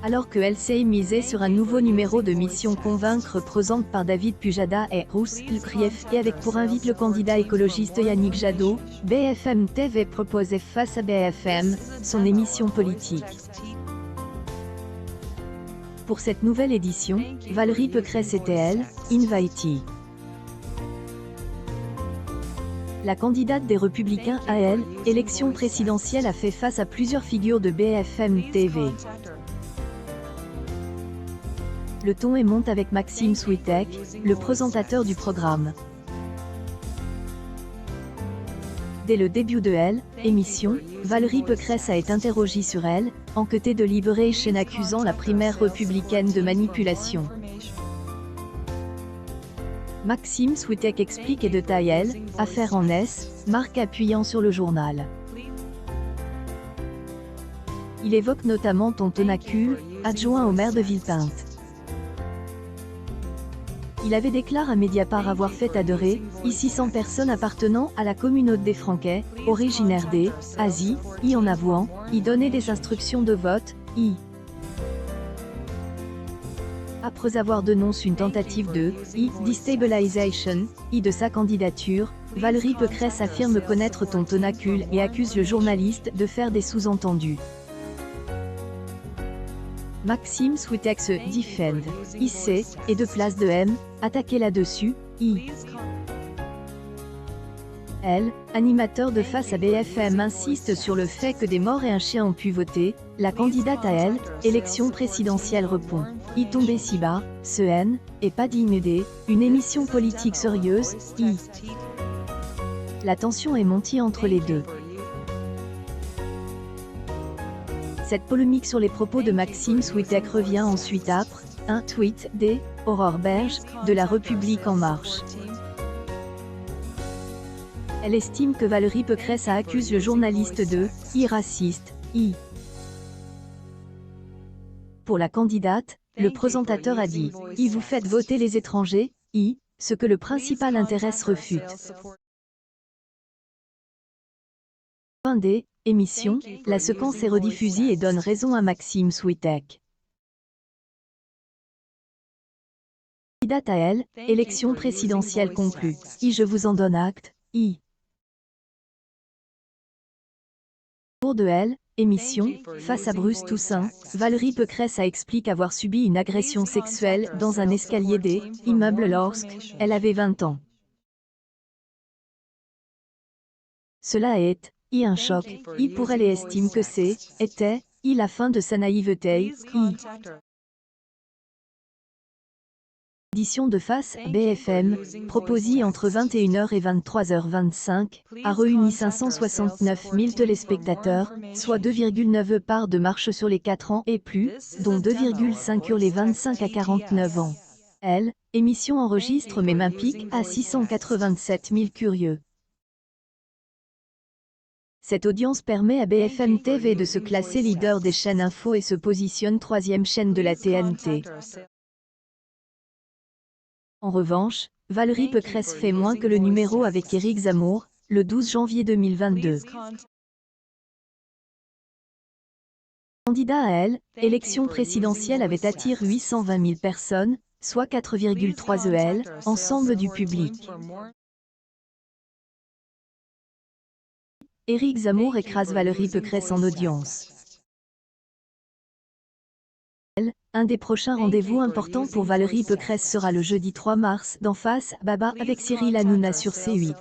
Alors que LCI misait sur un nouveau numéro de Mission Convaincre présente par David Pujada et Rousse Lkrieff et avec pour invite le candidat écologiste Yannick Jadot, BFM TV proposait Face à BFM, son émission politique. Pour cette nouvelle édition, Valérie Pécresse était elle, invitée. La candidate des Républicains à elle, élection présidentielle a fait face à plusieurs figures de BFM TV. Le ton est monte avec Maxime Switek, le présentateur du programme. Dès le début de elle, émission, Valérie Pécresse a été interrogée sur elle, enquêtée de Liberation accusant la primaire républicaine de manipulation. Maxime Switek explique et détaille elle, affaire en S, marque appuyant sur le journal. Il évoque notamment Tonton Nacul, adjoint au maire de Villepinte. Il avait déclaré à Mediapart avoir fait adorer, ici 100 personnes appartenant à la communauté des Franquais, originaires des Asie, en avouant, donner des instructions de vote, Après avoir dénoncé une tentative de déstabilisation de sa candidature, Valérie Pécresse affirme connaître Tonton Nacul et accuse le journaliste de faire des sous-entendus. Maxime Switek se défend, sait, et de place de M, attaquer là-dessus, Elle, animateur de Face à BFM insiste sur le fait que des morts et un chien ont pu voter, la candidate à elle, élection présidentielle répond, tombé si bas, ce N, et pas digne d'eux, une émission politique sérieuse, La tension est montée entre les deux. Cette polémique sur les propos de Maxime Switek revient ensuite après un tweet d'Aurore Berge, de La République En Marche. Elle estime que Valérie Pécresse accuse le journaliste de raciste. Pour la candidate, le présentateur a dit « vous faites voter les étrangers, ce que le principal intérêt refute ». Fin des émissions, la séquence est rediffusée et donne raison à Maxime Switek. Candidate à elle, élection présidentielle conclue. Je vous en donne acte. Pour de elle, émission, face à Bruce Toussaint, Valérie Pécresse explique avoir subi une agression sexuelle dans un escalier des immeubles lorsqu'elle avait 20 ans. Cela est un choc, pour elle et estime que était la fin de sa naïveté, Édition de Face BFM, proposée entre 21h et 23h25, a réuni 569 000 téléspectateurs, soit 2,9 parts de marche sur les 4 ans et plus, dont 2,5 sur les 25 à 49 ans. Elle, émission enregistre même un pic à 687 000 curieux. Cette audience permet à BFM TV de se classer leader des chaînes info et se positionne 3e chaîne de la TNT. En revanche, Valérie Pécresse fait moins que le numéro avec Éric Zemmour, le 12 janvier 2022. Candidat à elle, élection présidentielle avait attiré 820 000 personnes, soit 4,3 EL, ensemble du public. Éric Zemmour écrase Valérie Pécresse en audience. Un des prochains rendez-vous importants pour Valérie Pécresse sera le jeudi 3 mars dans Face Baba avec Cyril Hanouna sur C8.